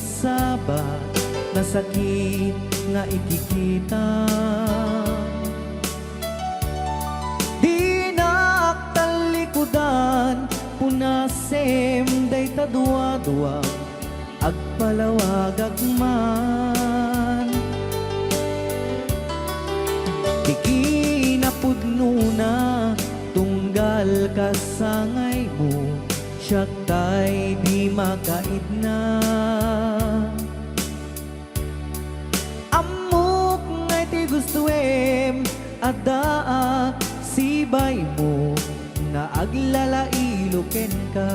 masabat na sakit nga ikikita. Dinak talikudan punasem day tadua-dua agpalawag agman. Di kinapudno na tunggal kasangay mo, siya tay di makait na. Amok ngay ti gustuem adaa sibay mo nga aglalailuken ka.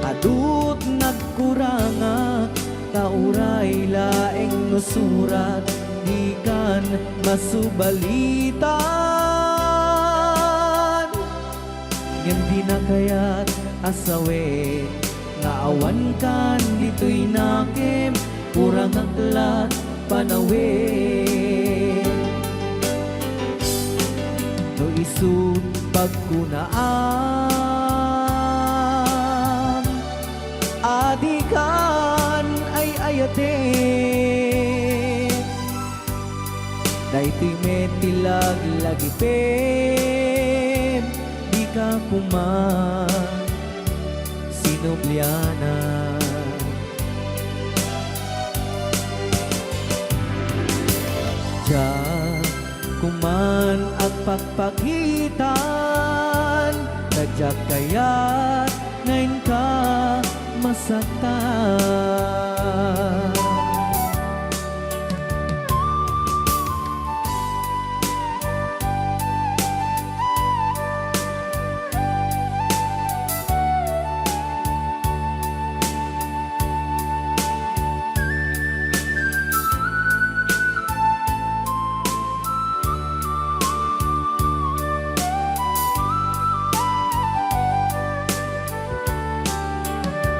Adut nagkuranga tauray laeng no surat di kan masubalitan. Ngem di na kayat asawe nga awan kan dito'y nakem kurang aklat panawe. No isut pagkunaan adikan ay ayate daytoy metilag lagipem di ka kuman sinubliana. Diya kuman agpagpakitan nadyak kayat ngayon ka masaktan.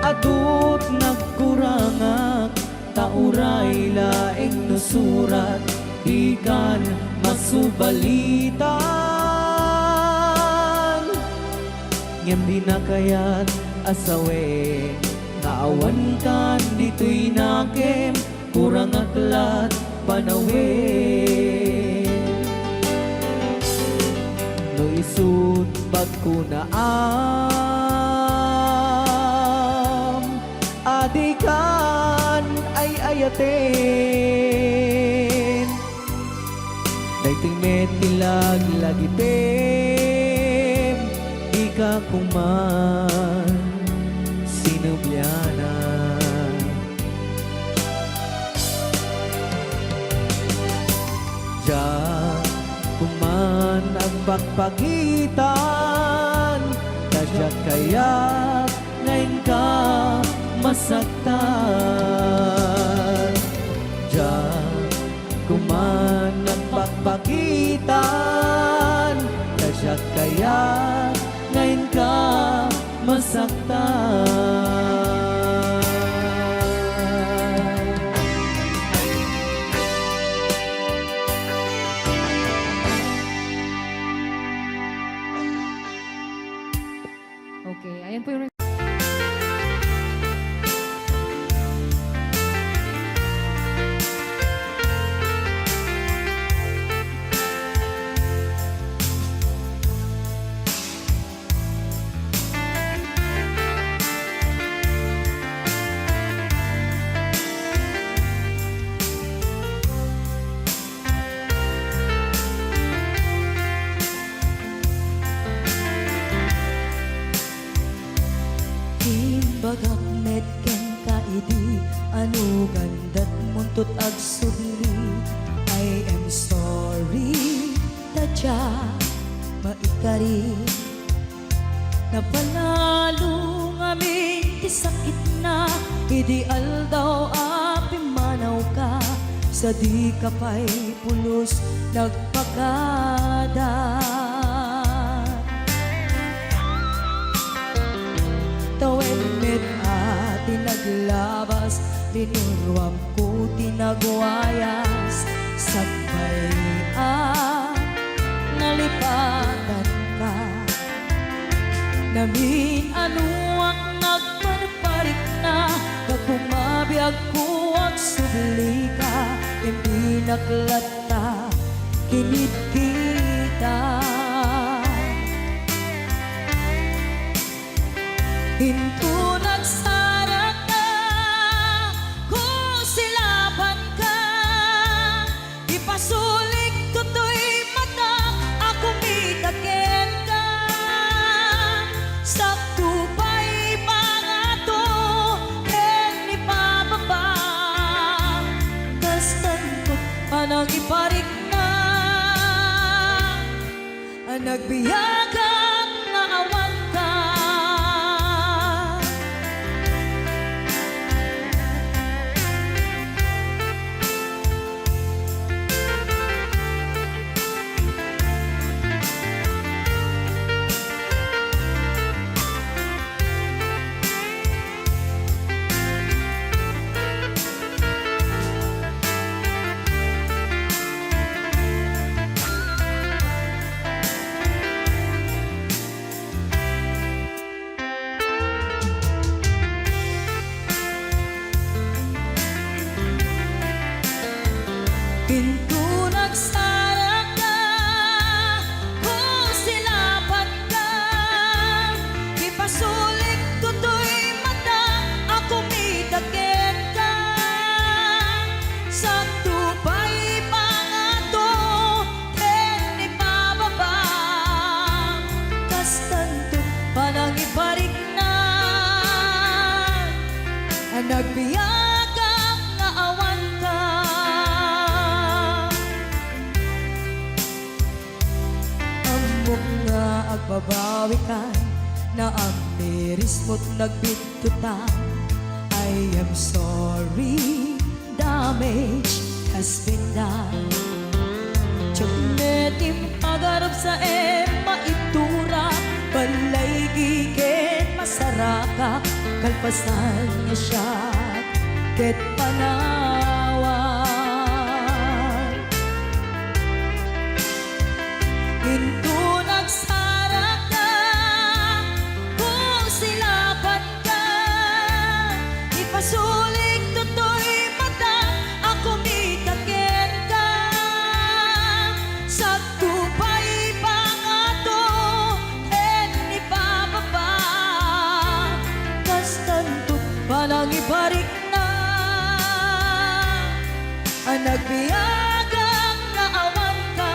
Adut nagkurangak tauray laeng no surat di kan masubalitan. Ngem di na kayat asawe nga awan kan dito'y nakem kurang aklat panawe. No isut pagkunaan adikan ay ayaten daytoy metilag lagipem di ka kuman sinubliana. Diya kuman agpagpagitan kadyak kayat ngayon ka masaktan. Diyan kuman nagpagpakitan kadyak kaya ngayon ka masaktan. Okay, ayan po yung bagak medken kaidi anu gandat muntut agsubli. I am sorry tadya maikari napanalo ngamin ti sakit na ideal daw api manaw ka sa di kapay pulos nagpakada. Tawemit at tinaglabas, tinuruam ko tinagwayas. Sabay nalipatan ka, namin ano ang nagkuwag subli ka, hindi naklata, kinit kita. Hinto nagsara ka, kung silaban ka, ipasulik tutoy mata, ako mitaken ka. Sakto pa'y pangato, ken ipababa, kastanto anang iparik na, ang nagbiyagang naawan ka. Pinto nagsara ka, kung silaban ka, ipasulik tutoy mata, ako mitaken ka. Sakto pa'y pangato, ken ipababa, kastanto panang iparik na, ang nagbiyagang naawan ka. Amok nga agbabawi ka, na ang miris mo't nagbitutan. I am sorry, damage has been done. Tsunetim pagarap sa maitura, balay gigit masaraka, kalpasan niya siya, ket panawan. Hinto nagsara ka, kung silaban ka, ipasulik tutoy mata, ako mitaken ka. Sakto pa'y pangato, ken ipababa, kastanto panang iparik na, ang nagbiyagang naawan ka.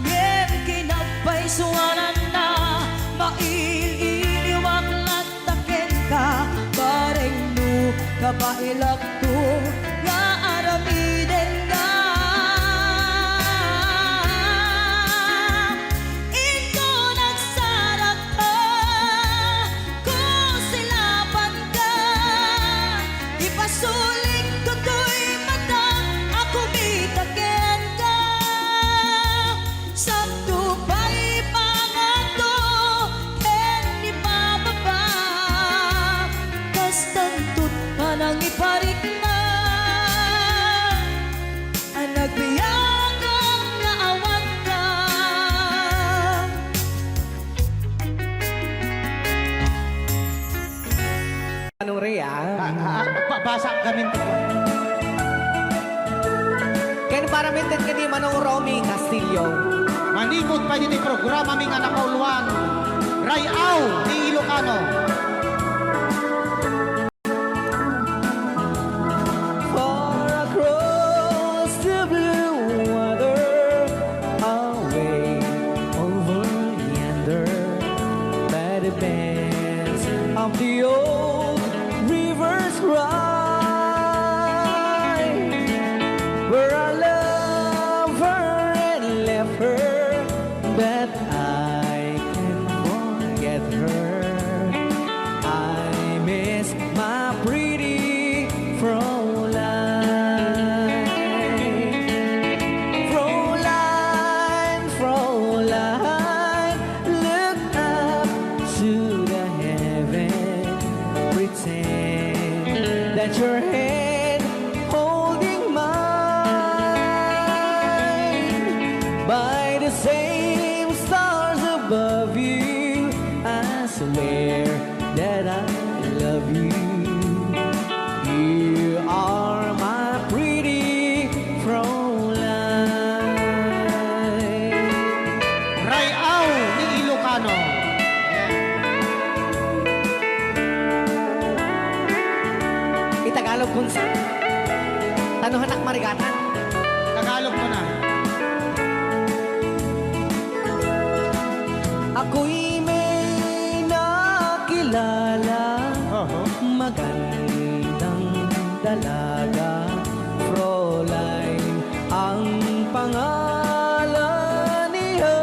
Ngem kinagpaisuanan na, maililiwag lataken ka, bareng no kabailak to, nga aramiden ka. Ito nagsara ka, kung silaban ka, ipasulik tutoy mata, ako mitaken ka. Sakto pa'y pangato, ken ipababa, kastanto't panang iparik na, ang nagbiyagang naawan ka. Anong Rhea? Basa kami ito. Kaya para mintin ka di Manong Romy Castillo. Manikot pa dito programa ming anak kauluan. Rayaw ni Ilocano. Far across the blue water, away over yonder, by the banks of the old rivers ride, where I love her and left her, but I can't forget her. I miss my pretty Fräulein. Fräulein, Fräulein, look up to the heaven, pretend that your hand holding mine, by the same stars above you, I swear that I love you. dalaga, Fräulein ang pangalan niya.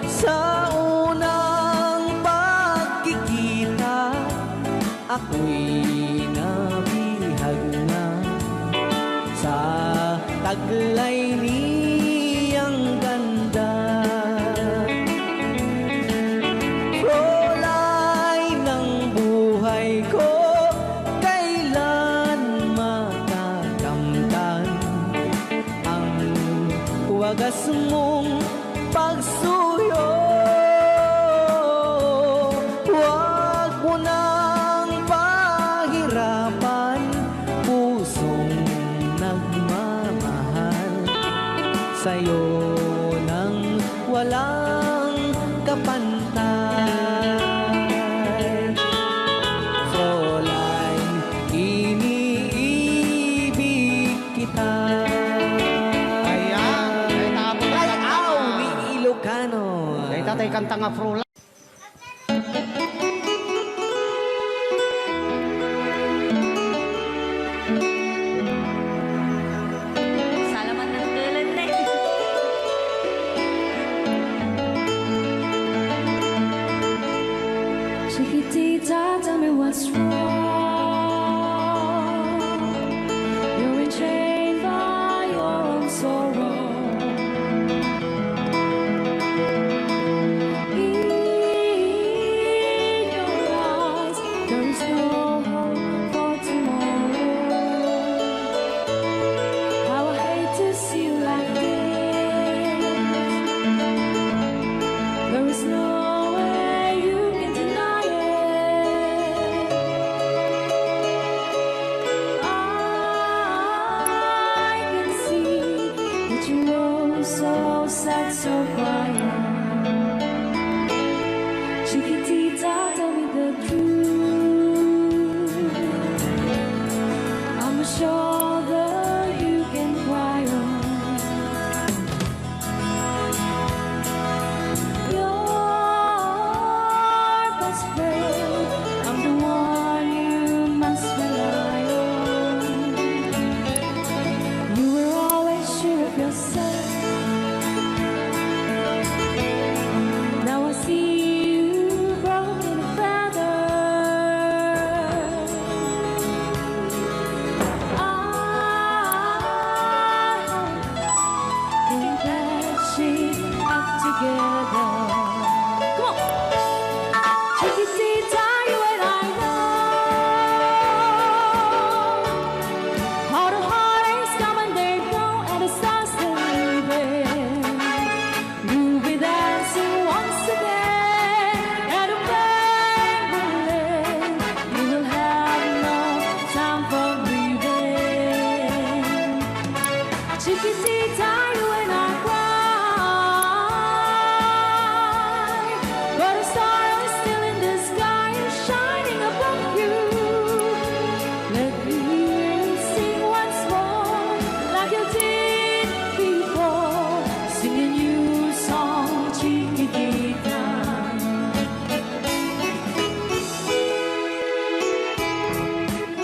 Sa unang pagkikita, ako'y nabihag na sa taglay niyang ganda. Fräulein ng buhay ko, kailan matakamtan ang wagas mong pagsuyo. Huwag mo nang pahirapan pusong nagmamahal sa'yo nang walang kapantay. Fräulein, iniibig kita. Ayan, ay tapos na Ay, kanta. aw, ni Ilocano. Ay tatay kanta nga Fräulein. Salamat ng tulan na eh. Chiquitita, tell me what's wrong. You're enchained by your own sorrow. In your eyes, there is no hope for tomorrow. How I hate to see you like this. There is no way you can deny it. I can see that you're so sad, so quiet. Chiquitita, tell me the truth. I'm a shoulder you can cry on. Your best friend, I'm the one you must rely on. You were always sure of yourself. Now I see you broken a feather. I think that she's up together. Come on, Chiquitita, you and I know how the heartaches come and they go, and the stars still leaving. You'll be dancing once again, and the pain will end. You will have no time for breathing. Chiquitita, you and I cry, but a star is still in the sky and shining above you. Let me hear you sing once more, like you did before. Sing a new song, Chiquitita.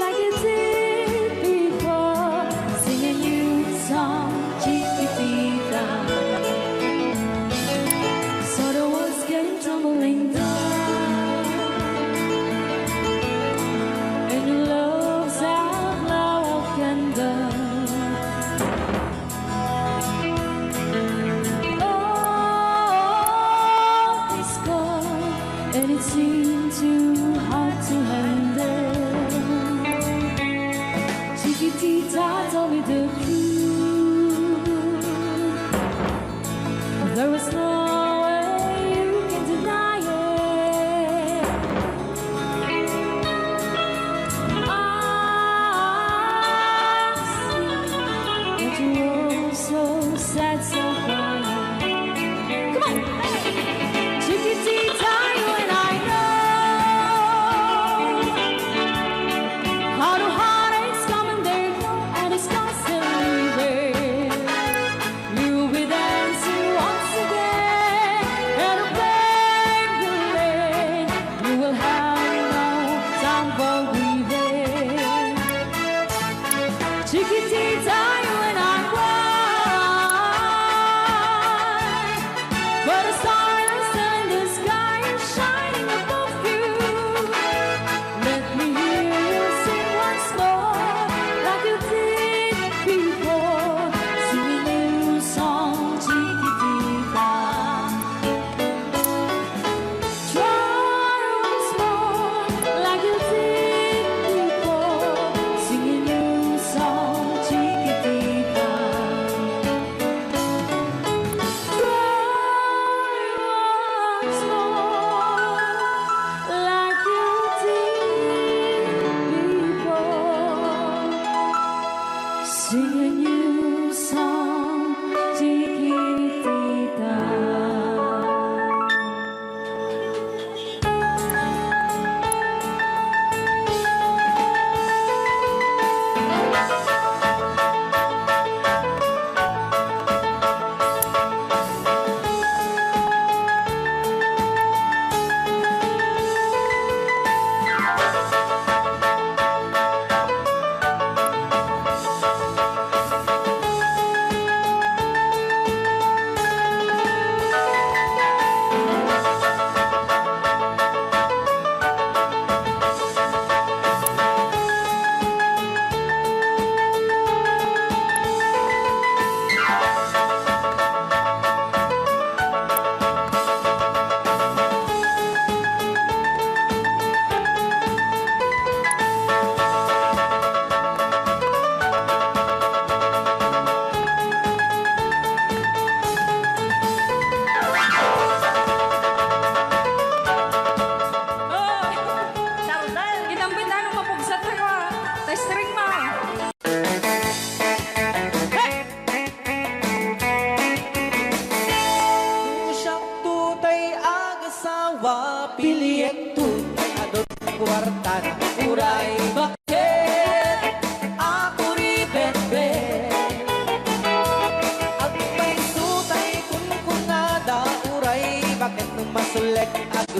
Like you did before. Sing a new song, Chiquitita. So the walls came tumbling down, and your love's outlaw of candor. Oh, it's gone, and it seemed too hard to handle. Chiquitita, tell me the truth. There was no way you can deny it. I see that you're so sad, so quiet. Come on, Chiquitita, you and I know how the heartaches come and they go, and it's constantly there. You'll be dancing once again.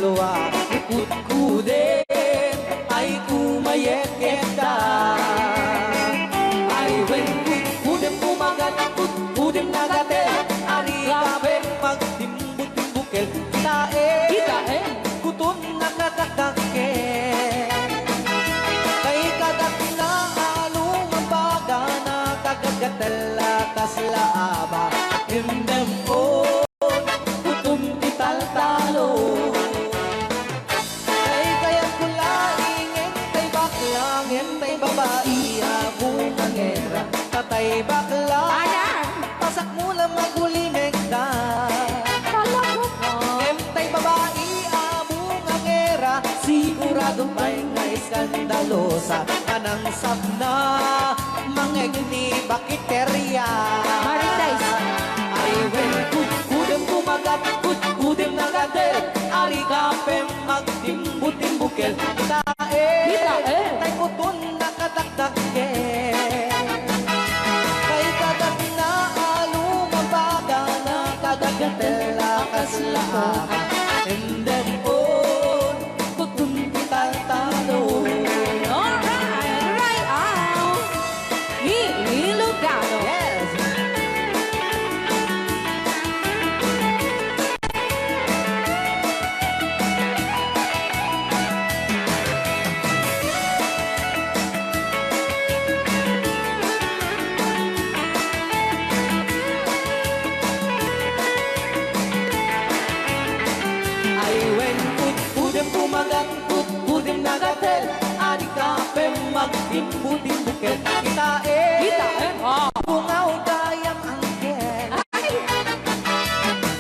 dalawa Ikut-kudin ay kumayet kita Ay when kut-kudin kumagat Kut-kudin nagatel Ari kabe magtimbut-timbukel Kita kutun nakatakakel Kay kagat na anong mabaga Nakagagatel atas laaba Hindem o kutum ital-talo Kay kaya kulaing entay baklang Entay babae abong ang era Tatay bakla Pasak mo lang magulimig ka Entay babae abong ang era Sigurado pa'y nga iskandalosa Anang sabna mangegni bakiterya Ay when kut-kudem kumagat Kut-kudem nagatel Ari kapem magtimbut-timbukel Tay kutun nakatakdakel Kay kagat na alumabaga Nakagagatel lakas laaba And then on kutun ital-talo Alright out. Ilocano. Yes! Ay when kut-kudem kumagat Kut-kudem nagatel Ari kapem magtimbu-timbukel Kita bungaw kayang angkel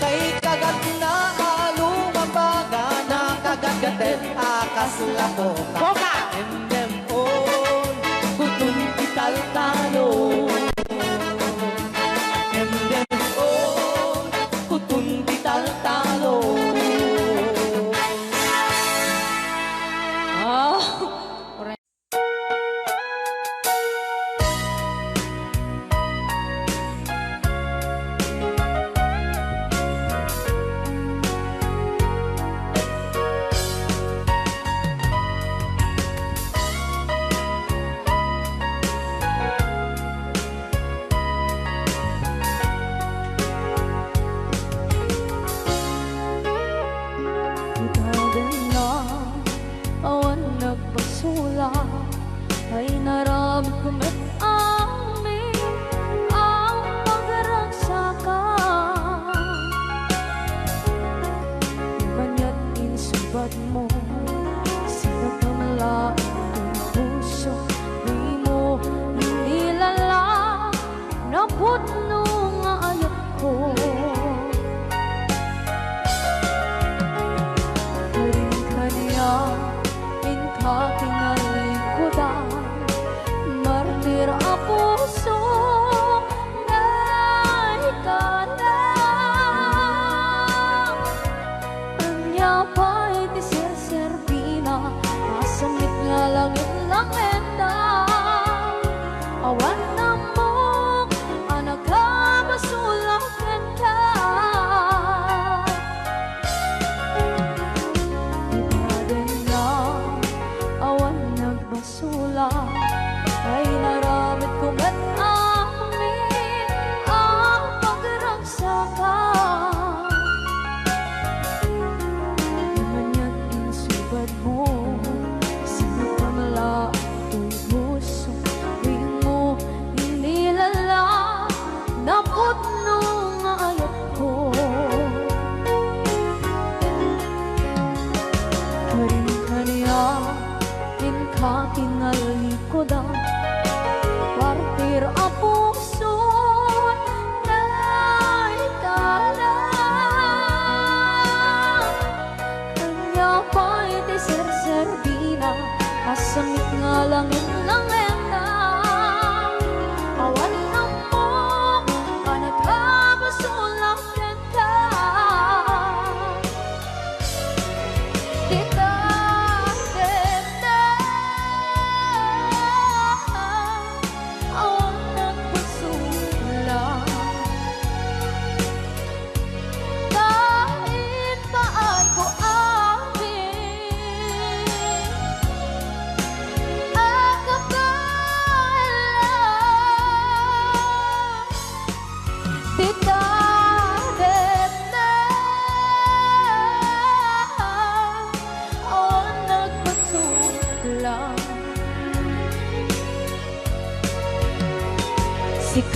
Kay kagat na alumabaga Nakagagatel akas lakoka Endem on kutun ital-talo Endem on kutun ital-talo Oh.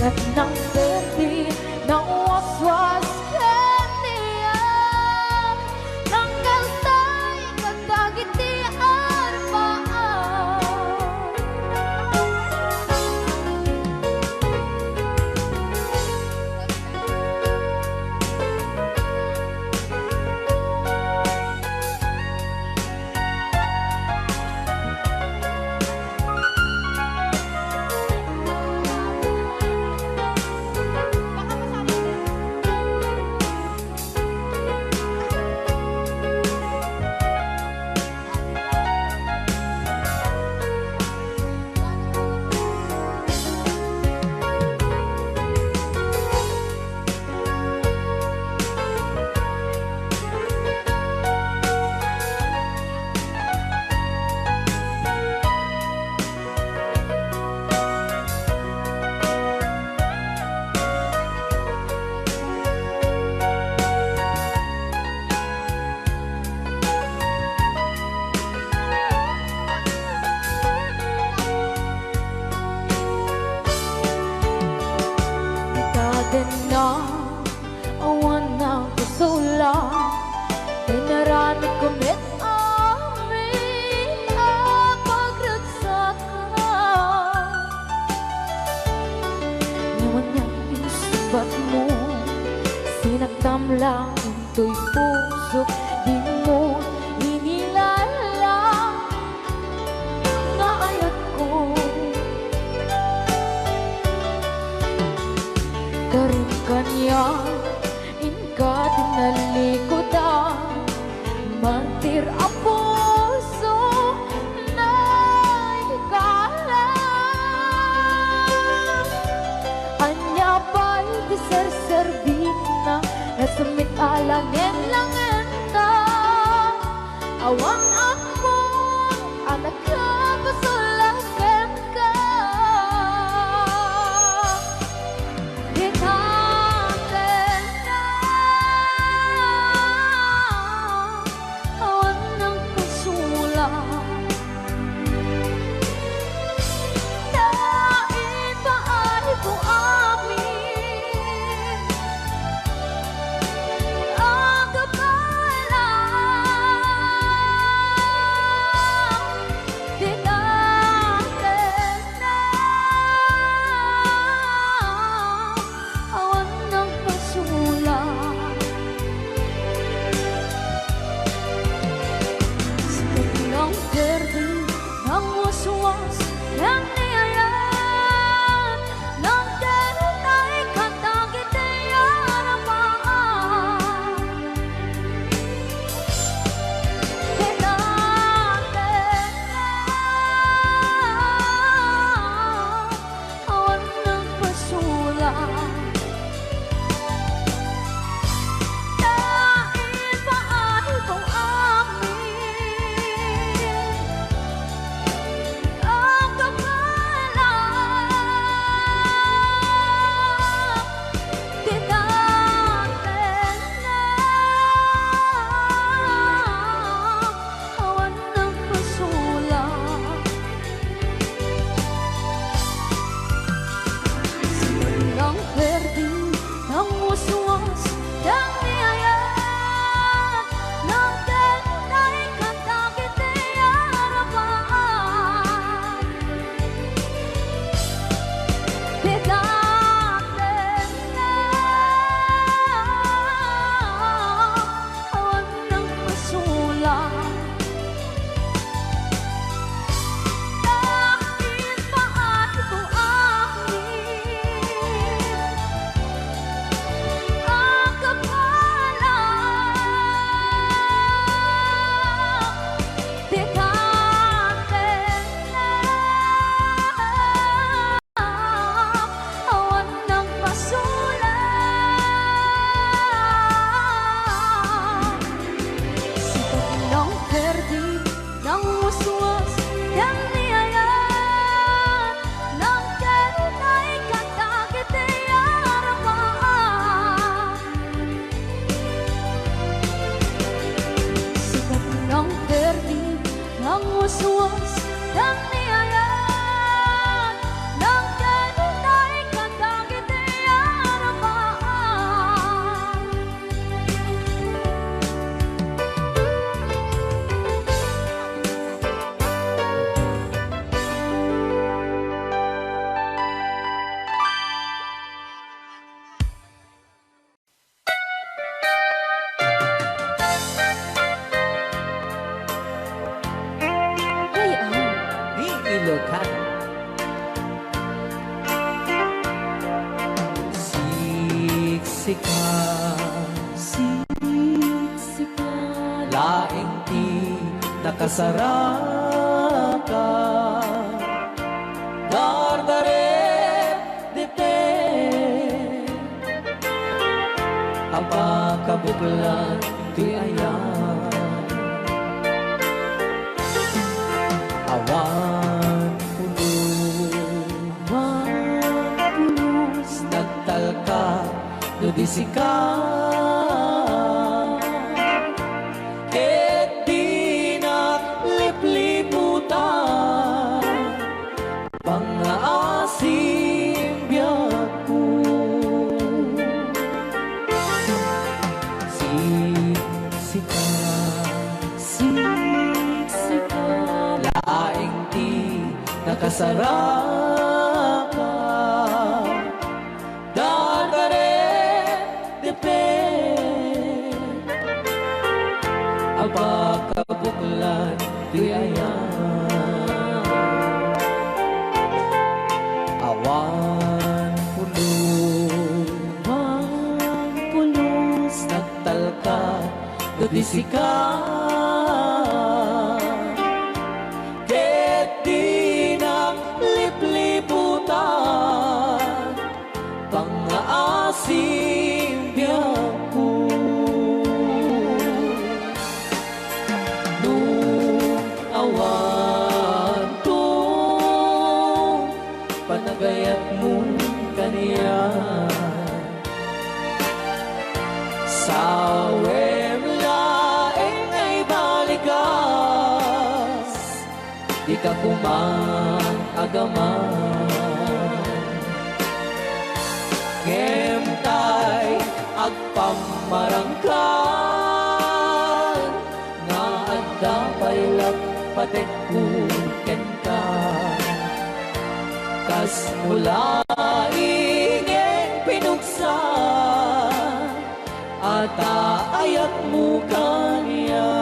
Kat ng berde ng waswas kaniya Nang kaltay katagitian paan na awan ng kasula Dinarami kumit amin ang pagragsakan Ngayon niyang pinasubat mo Sinagtam lang ito'y puso Di mo inilala na ayat ko Karin kanya inka dinalikodan Mantir ang puso na hikala Anya pa'y diserservina Nasumit alangin langin na Awang ako anak ka pasulakan ka Ang siksikan, laing ti nakasaraka, dardaret dipin, apa kabuklan ti ayan, awan pulos, nagtalka, nudisika, ket di naglipliputan, pangaasim biyak ko. Siksikan, laing di nakasaraka, dardaret dipin, apa kabuklan di ayan, awan pulos, nagtalka, nudisika, ket di naglipliputan, pangaasim biyak ko. Nung awan to, panagayat mo kaniya, sawem laeng ay balikas, di ka kumang agaman, ngem tay agpamarangkan, nga adda paylap patek ken ka, kas mula ingeng pinuksa, ata ayat mo kaniya,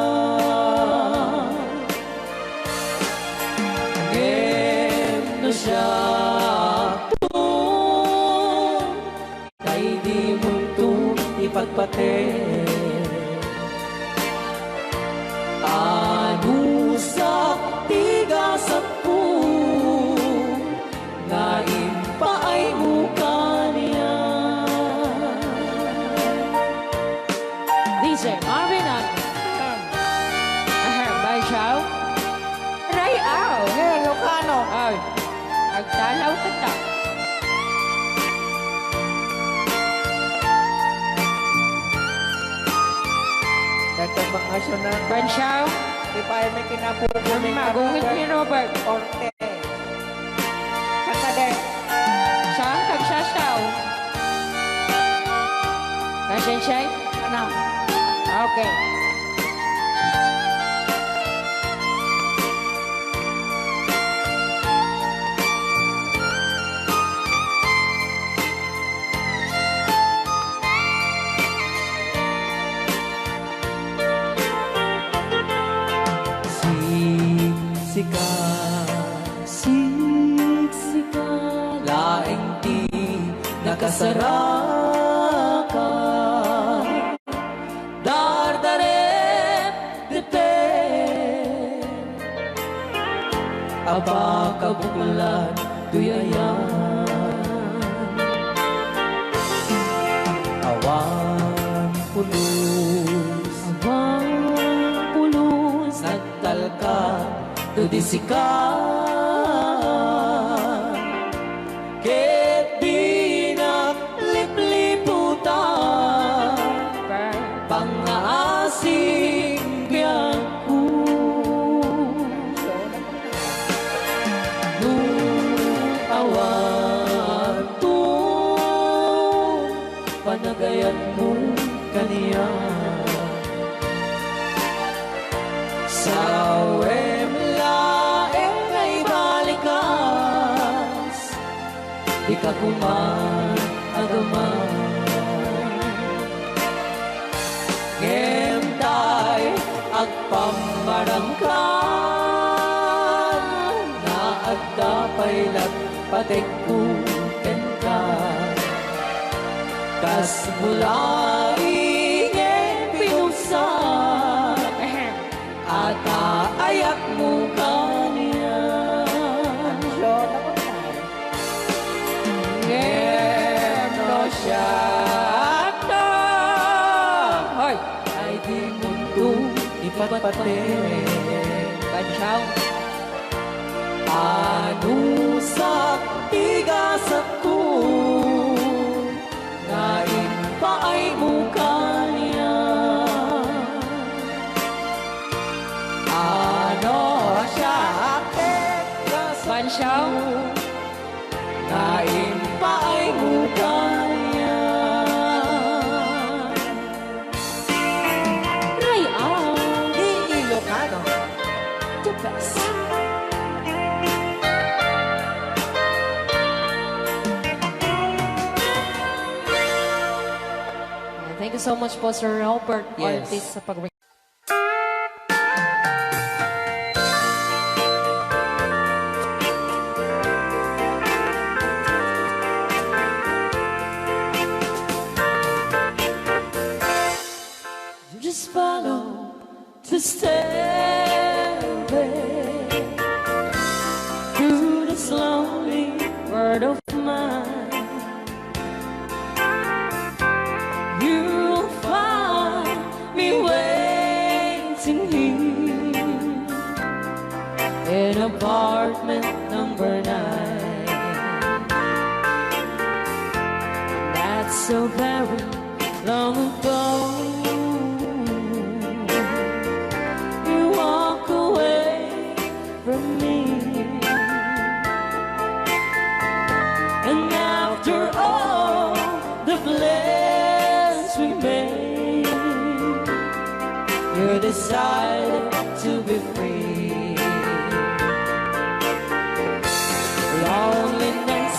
ngem no siya kay di mo ito ipagpate, anusak tigasak po, nga impaay mo kaniya. DJ Marvin at Bay Chow. Ray Au. Ngayon, Lucano. Ay, nagtalaw ka ta. Dagdag bakasyon na. Bay Chow. Di pa ay may kinapupo Kami magungit ni Robert. Orte. Katade. Saan kagsasaw? Kasensay? Ano? Okay. Siksikan, laing di nakasaraka, dardaret dipin, apa kabuklan duyayan, awan pulos, nagtalka, nudisikan, ket di naglipliputan, pangaasim biyak ko. Nung awan to, panagayat mo kaniya, sawem laeng ay balikas, di ka kumagaman, ngem tay agpamarangkan, na agda paylat patek ken ka, Landas mula ingin pinusap at aayak mo kanya. Ngeno siya na ay di mundo ipatpatin. Bansyaw anusap tigasap ko ngayon pa ay mukha niya. Ano siya Bansyaw ngayon pa ay mukha niya. Rayaw, Ilocano. the best. Thank you so much po, Sir Robert Yes. Ortiz, sa pag Just follow the stairway through this lonely world of mine. You'll find me waiting here in apartment number 9. That's so very long ago. You walk away from me, and after all the plans we made, you decided to be free. Loneliness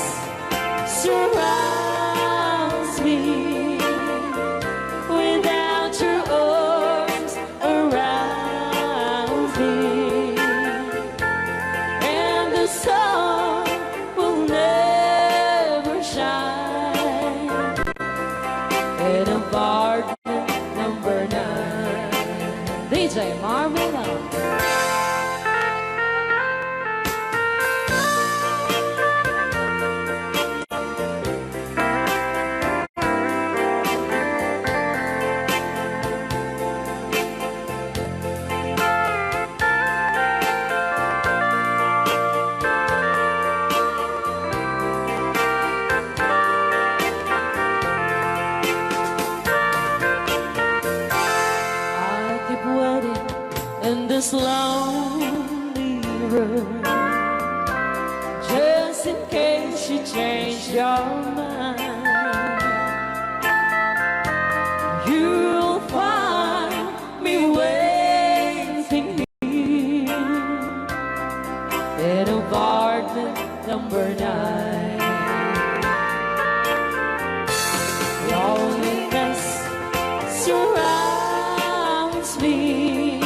surrounds me without your arms around me, and the sun will never shine in apartment number 9. DJ Marvela. I keep waiting in this lonely room, just in case you change your mind. You'll find me waiting here in apartment number 9. Loneliness surrounds me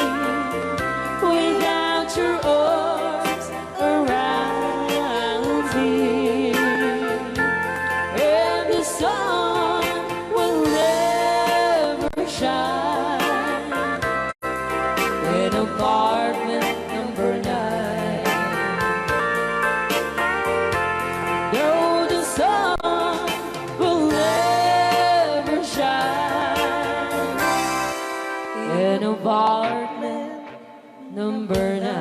without your arms around me, and the sun will never shine in apartment number 9. No, the sun will never shine in apartment number 9.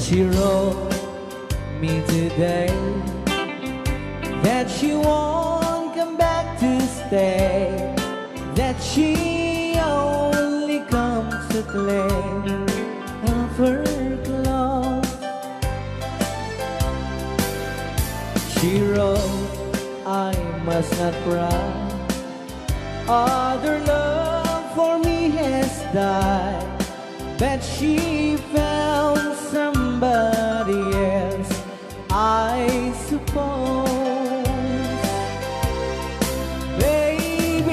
She wrote me today that she won't come back to stay, that she only comes to claim of her clothes. She wrote, I must not cry, other love for me has died, but she found somebody else, I suppose. Baby,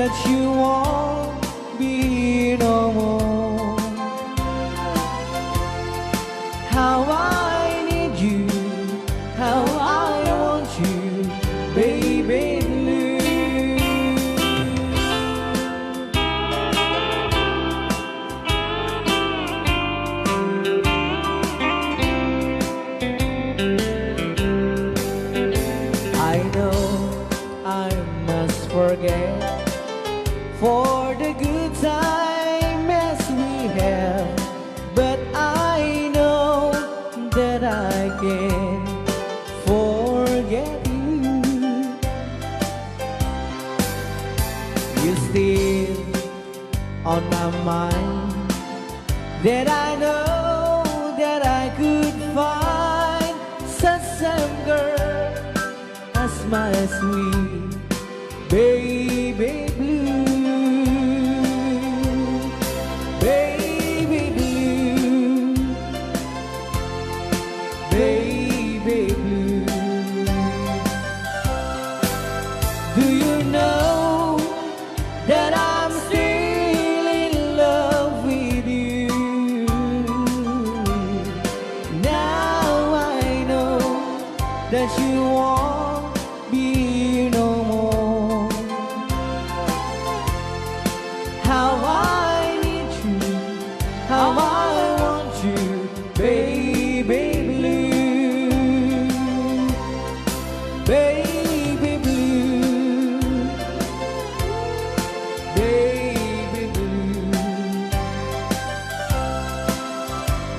that you won't be no more. How I need you, how I want you, baby blue. I know I must forget for the good times we have, but I know that I can forget you. You're still on my mind, that I know that I could find such some girl as my sweet baby blue. Baby blue, baby blue. Do you know that I'm still in love with you? Now I know that you won't be no more. How I need you, how I want you, baby blue, baby blue, baby blue.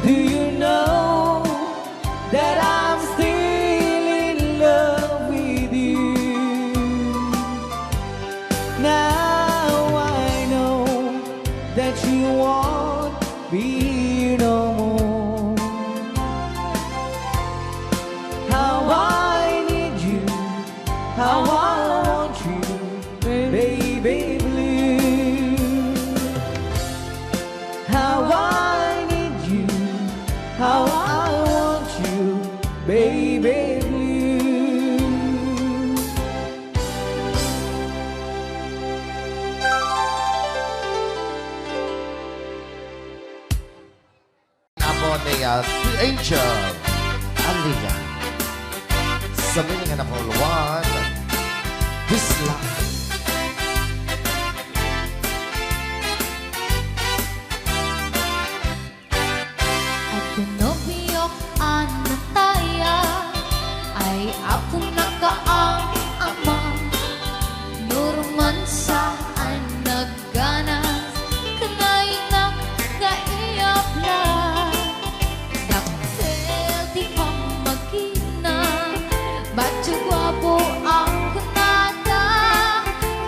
Do you know that I'm still in love with you? Now I know that you won't be no more. How I need you, how I want you, baby blue. How I need you, how I want you, baby blue. Ako ni The Angel Aliga sa miling na Pauluan This Life. At pinobiyok anataya ay ako nakaang ama. Nurman saan nagganas kanay na kaiyapla. Daktel di pamagina baca guwapo ang kunada.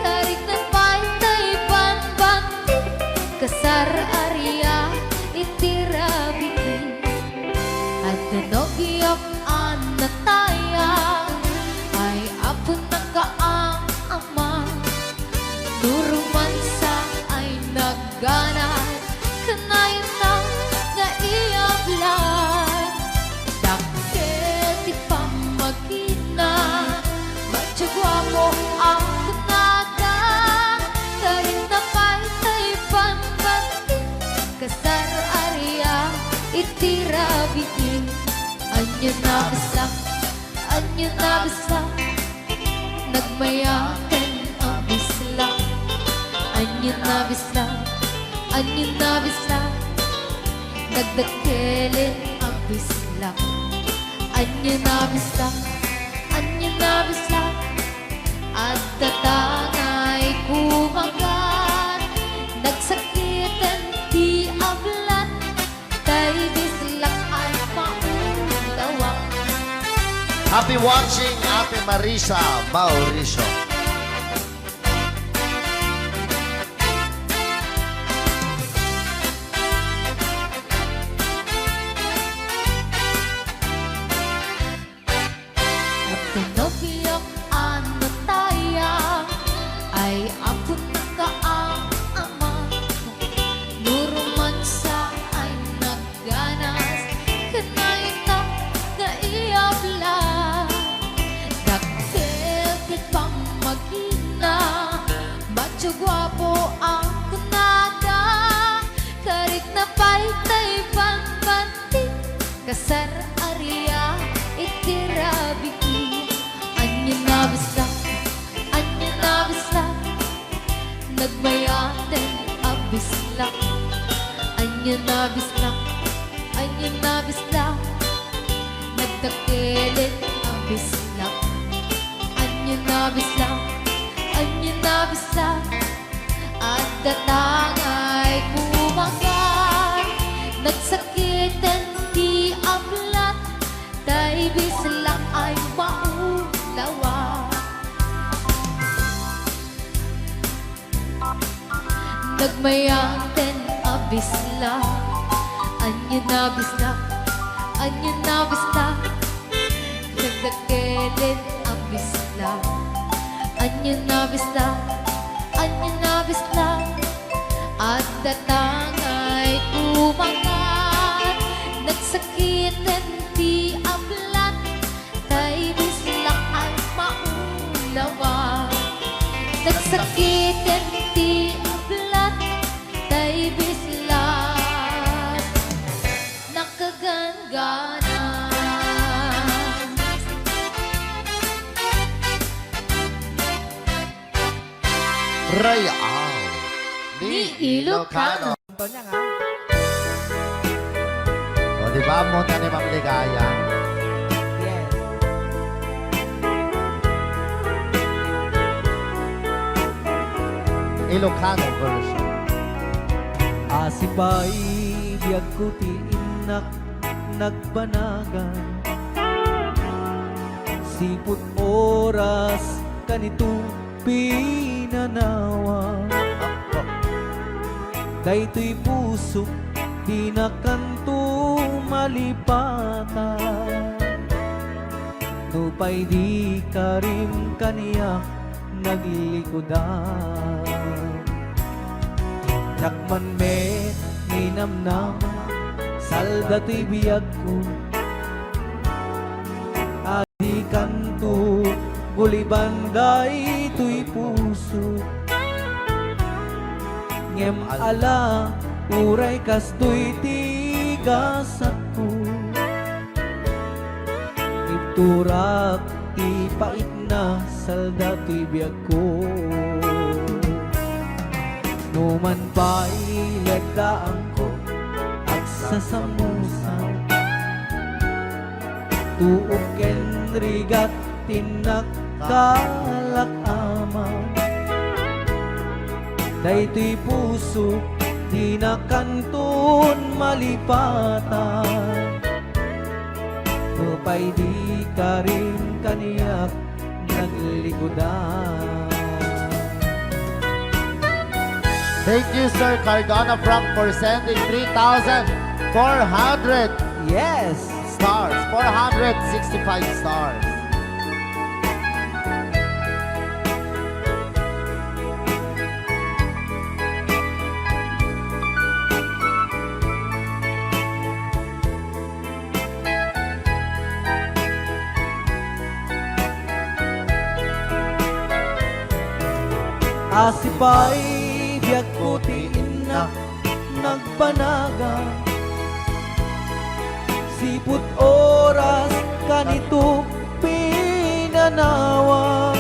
Tarik na pantay panbanti kasar area itirabi. At nanogyok anataya ay apo nakaang ama. Nuruman sa ay nagganas kanayon ng naiyablan. Dakkel di pamagina matsagwa mo ang kunada. Tarin na pantay panbanti kasar area itirabitin. Anyo na bisa nagmayakan ang bisla. Anyo na bisa nagdakelin ang bisla. Anyo na bisa at tatangay kumagat. Nagsakitan di ablan kay bislak ay paundawa. Happy watching, Ate Marisa Mauricio. At pinobiyok anataya ay ako nakaang ama. Nuruman sa ay nagganas kanay na kaiyabla. Dakkel di pamagina bislang, anyo na bislang, nagdakilit ang bislang. Anyo na bislang, anyo na bislang, at datang ay kumagat. Nagsakitan di ablat, dahil bislang ay maulawa. Nagmayang ten abisla, anyo na bisla, anyo na bisla, nagdakilit ang bisla. Anyo na bisla, anyo na bisla, at datang ay kumagat. Nagsakitan di ablat, dahil bisla ay maulawa. Nagsakitan di ablat, dahil bisla nakaganggana. Royal Ni Ilocano. Ito niya nga. O, di ba mo na ni Ma'am Ligaya? Yes. Ilocano version. Asipay biyag ko ti inak nagbanagan. Siput oras kanito pinanawa. Daytoy puso di na kanto malipatan. Nupay di ka rin kaniya naglikodan. Nakman me ninamnam salda to'y biyag ko. Adi kanto gulibanday to'y puso. Ngem ala uray kastoy tigasak ko. Iturak ti pait na salda to'y biyag ko. Numan pa'y lagdaan ko at sasamusan. Tuok ken rigat tinak kalakama. Daytoy puso di na kanton malipatan. Upay di ka rin kaniyak naglikodan. Thank you, Sir Cardona Frank, for sending 3,400 Yes! stars. 465 stars. Asipay biyag ko ti inak nagpanaga. Siput oras kanito pinanawa.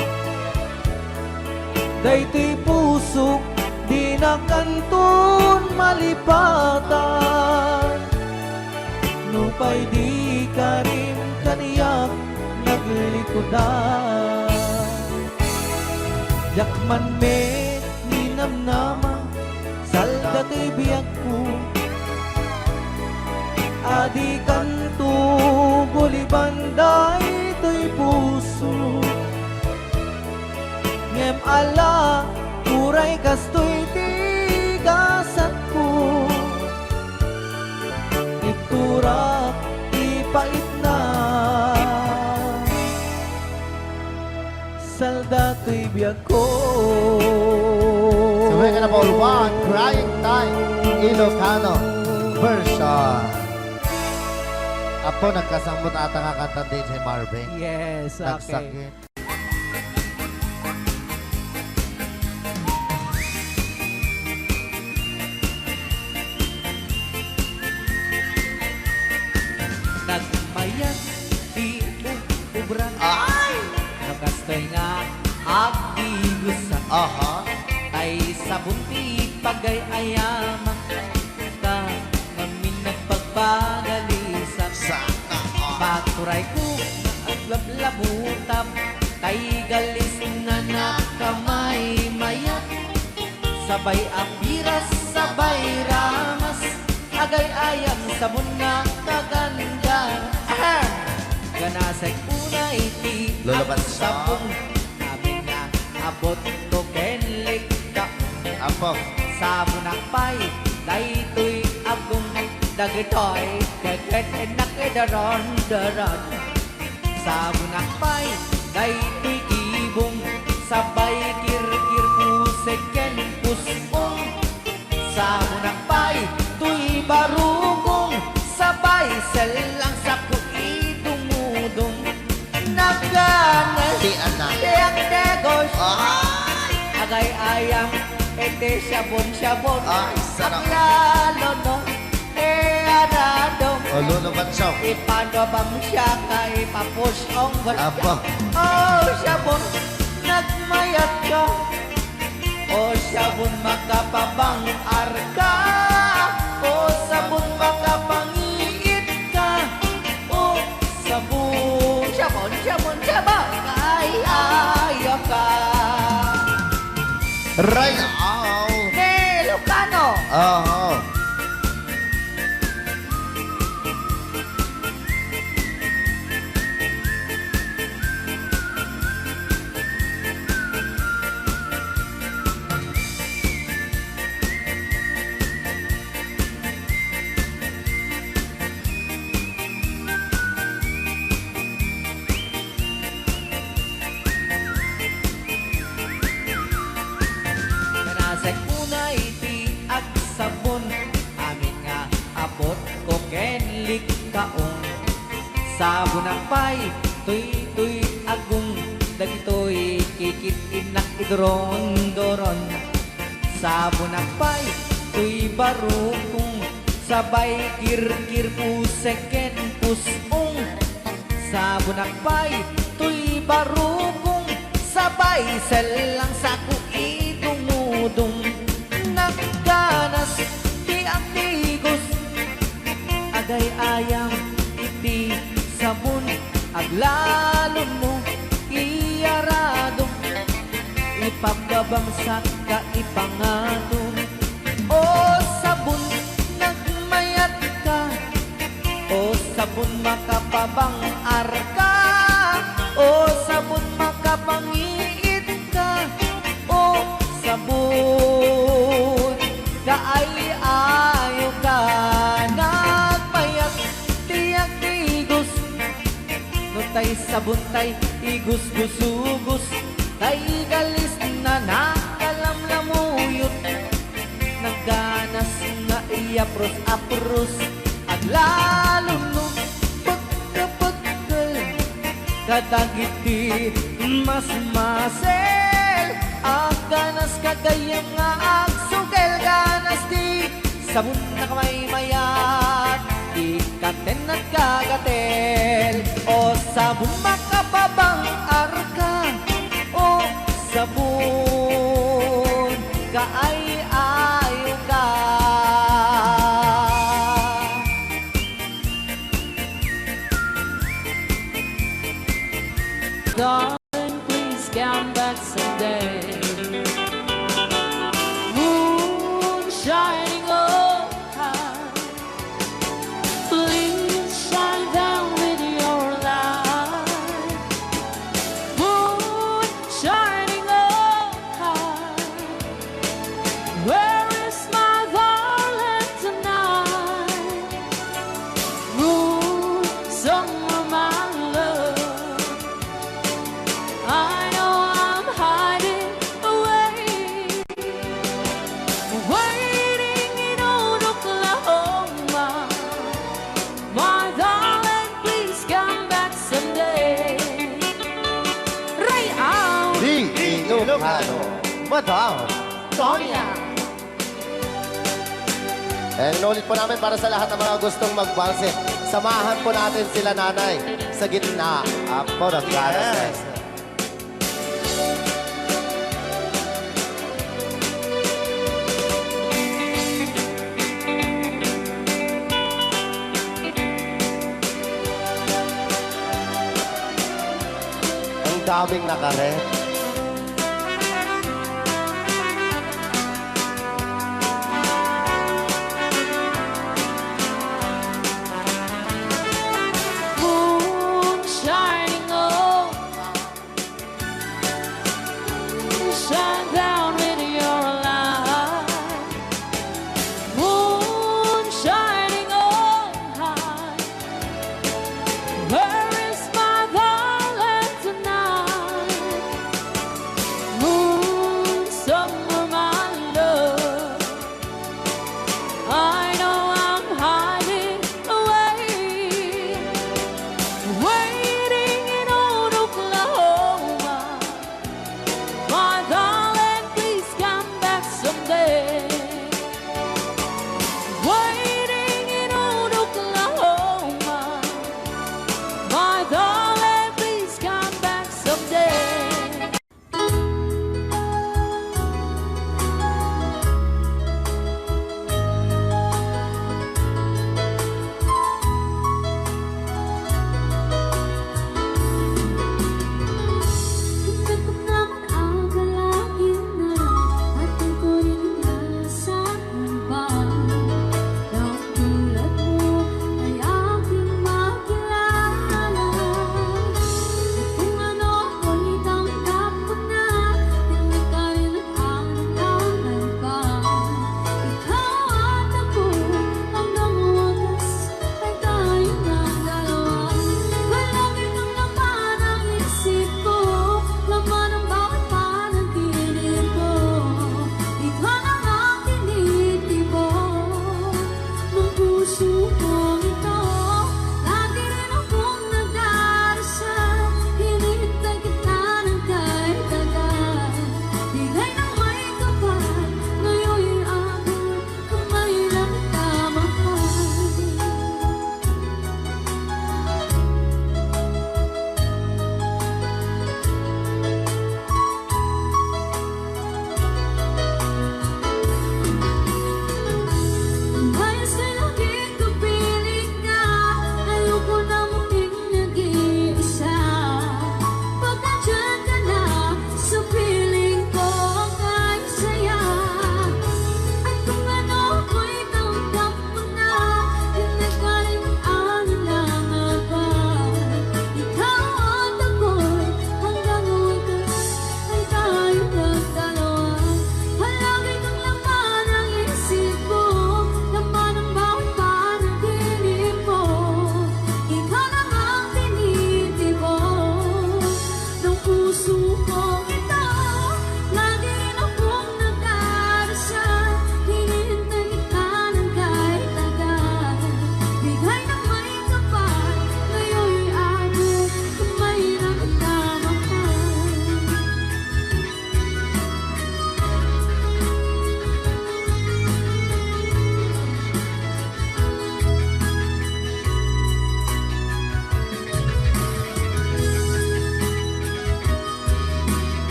Daytoy puso di na kanton malipatan. Nupay di ka rin kaniyak naglikodan. Yakman me ninamnama salda to'y biyag ko. Adi kanto gulibanday to'y puso. Ngem ala uray kastoy tigasat ko. Iturak ipait na salda to'y biyag ko. So we're gonna ball one, Crying Time, Ilocano version. Apo, nagkasambot ata nga kanta din si Marvin. Yes, okay. Nagsakit. Nagmayan di ubran. Ay! Nakastoy nga agigusan. Aha. Ay sa bunti pagay ayama ka nga Turay ko aglablabutab, tay galis na nakamay mayat. Sabay apiras, sabay ramas, agay ayam sabon na kaganda. Ganasay unay ti Lulaban ang siya. sabon, amin na abot to kenlik ka. Apo. Sabon ang pay, daytoy agong dagitoy, kaget nakidaron daron. Sabon ang pay, daytoy gibong, sabay kirkir puseken pusong. Sabon ang pay, tuy barugong, sabay selang sa kuidumudong. Naganas, Di anak. tiyak negos, Ay! agay ayang ete sabon-sabon. Ay, sarap. Ang lalo no, anadong. O, luluban siya. Ipanabang siya ka ipapush ang barka. Apo. Oh, sabon, nagmayat ka. Oh, sabon, makapabang arka. Oh, sabon, makapangiit ka. Oh, sabon, sabon, sabon, sabon. Ay, ayaw ka. Right out. Ilocano. Oo. Kanasay unay ti ag sabon, amin nga abot ko kenlik kaong. Sabon ang pay, tuy agong, dagitoy kikit inak idron-doron. Sabon ang pay, tuy barukong, sabay kirkir puseken pusong. Sabon ang pay, tuy barukong, sabay selang sa kuidumudong. Nagganas ti ang tigos, agay ayang iti sabon, aglalo mo iyarado, ipagabang sa kaipangatong. O sabon, nagmayat ka. O sabon, makapabang arka. O sabon, makapangiit ka. O sabon, kaay-ayo ka. Nagmayat, tiyak tigos. No tay sabon tay, igus-gusugos. Tay galis na nakalamlamuyot. Nagganas nga iyapros-apros. At lalo no, pagkapagkal, kadagiti mas masel. Ang ganas kagayam nga agsugel, ganas di sabon na kamay mayat, ikaten at kagatel. O sabon makapabang arka, o sabon kaay-ayo ka. Darling, please come back someday. Moon shining on high. Please shine down with your light. Moon shining on high. Where is my darling tonight? Moon, summer, my love. I know I'm hiding away, waiting in old Oklahoma. My darling, please come back someday. Right out, Di Ilocano. Madam. Sonia. And inulit po namin para sa lahat ng mga gustong magbanse. Samahan po natin sila nanay sa gitna. Apo, nagkaras. daming nakaret. Moon shining on, shine down with your light. Moon shining on high. Where is my darling tonight?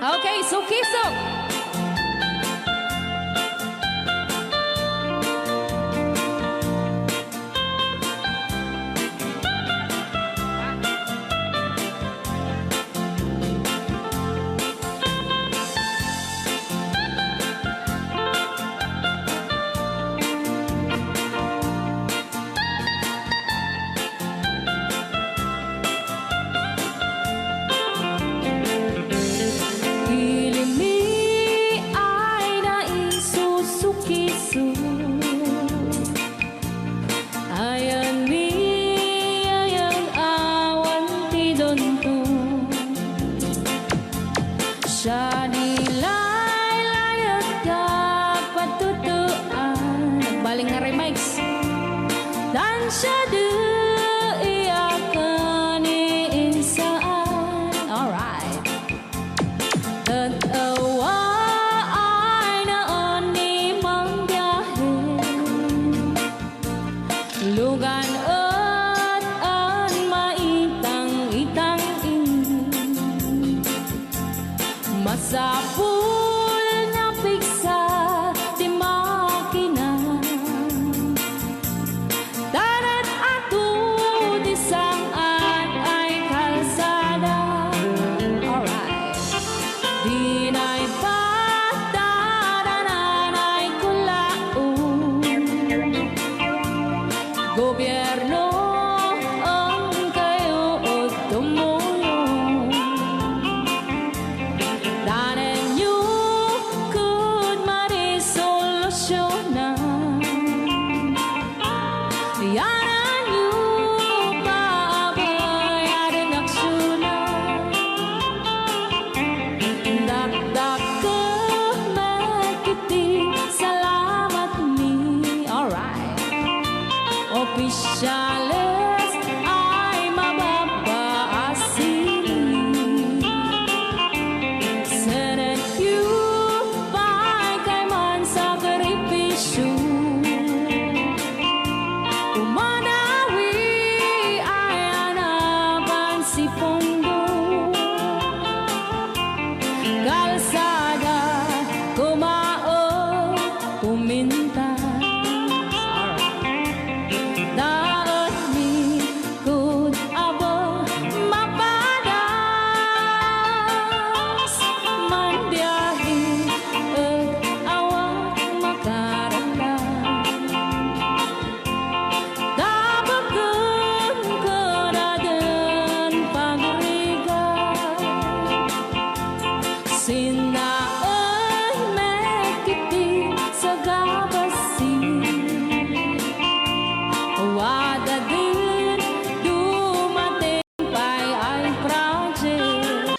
Okay, so kisok. Ilimi ay naisusukiso. Ayan ni ayang awan ti donto. Siya nilay layat ka patutuan. Baling nga remix. Dan siya de iyakan ni insaan. Alright. Tatawa ay naon ni mang biyahe. Lugan at an maitang-itang ini. Masapul na piksa di makina. Darat ato di saan ay kalsada. Alright. Di na'y patadanan ay kulaon. Gobyerno ang kayo o tumulong. Danan nyo kud marisolusyonan. Yanan nyo paabayan aksyonan. Dakdak ko magkiti, salamat ni. Alright. Opisyales ay mababaasin. Senate you pa'y kay man sakripisyo. Umanawi ay anapan si Pondo. Kalsada, kumao, pumintas. Daot ni kud abo mapadas. Man biyahe at awak makaramdam. Dabagan ko na din pagrigat. Sinaon mekiti sa gabasin. Wada din dumating pa'y ay project.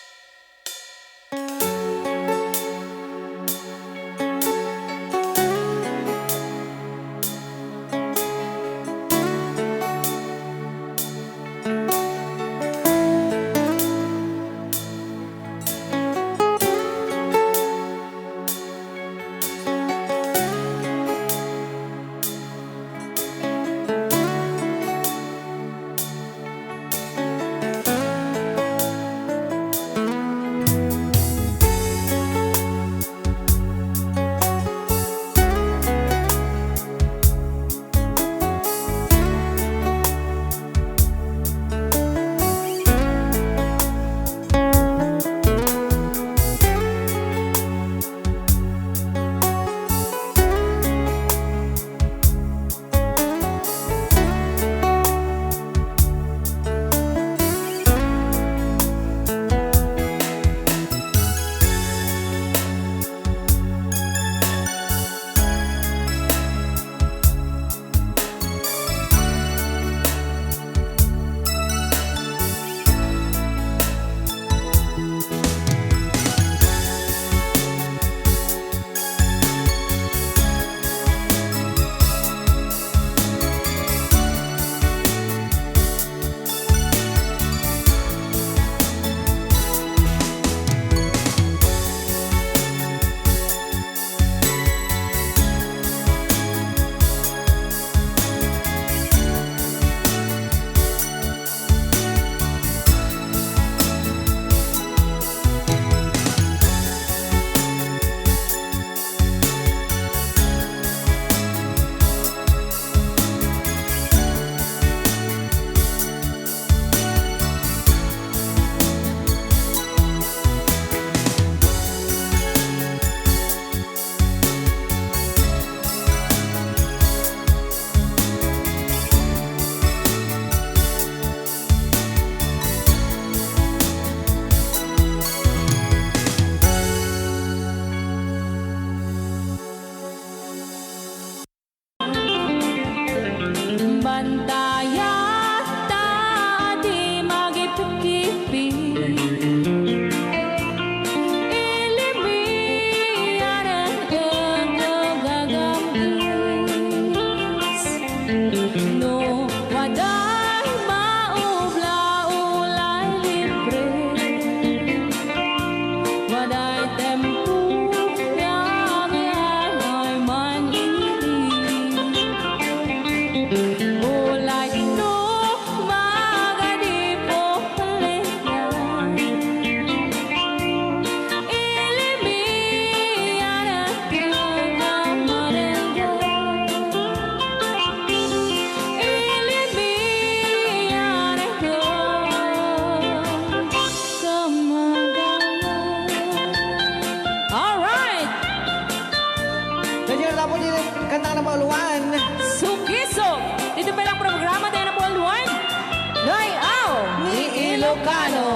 mo din ang kanta ng Mauluan. Sugisog! Dito pa lang programa tayo na Paul 1. Layaw Ni Ilocano.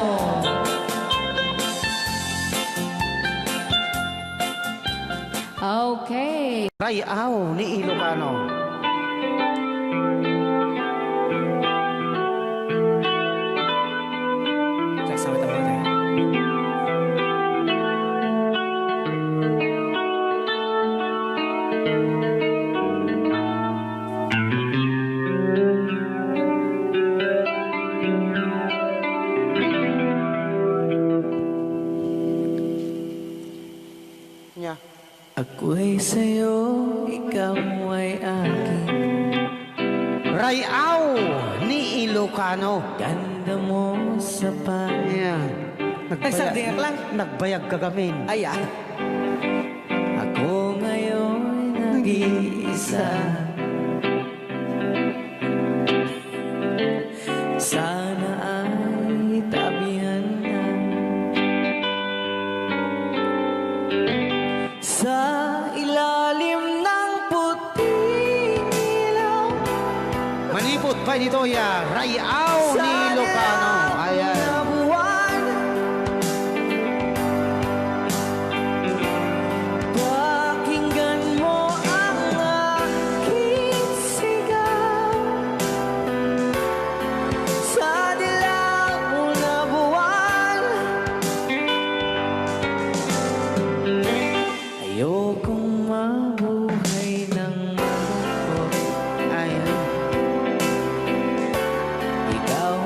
Okay. Rayaw ni Ilocano. Saksawit ang mga tayo. Nya. Ako'y sa'yo, ikaw ay akin. Rayaw ni Ilocano. Ganda mo sa Ayan. Ay, sardingak lang. Nagbayag kagamin. Ayan. Ako ngayon nag-iisa. Sana ay tabihan na sa ilalim ng puting ilaw. Manipot pa dito ya. Rayaw ni Ilocano. Ayan. Na buwan. Pakinggan mo ang aking sigaw. Sa dilaw na buwan. Ayokong mabuhay ng malungkot. Ayan. Ikaw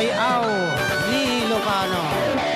Ray Au ni Ilocano.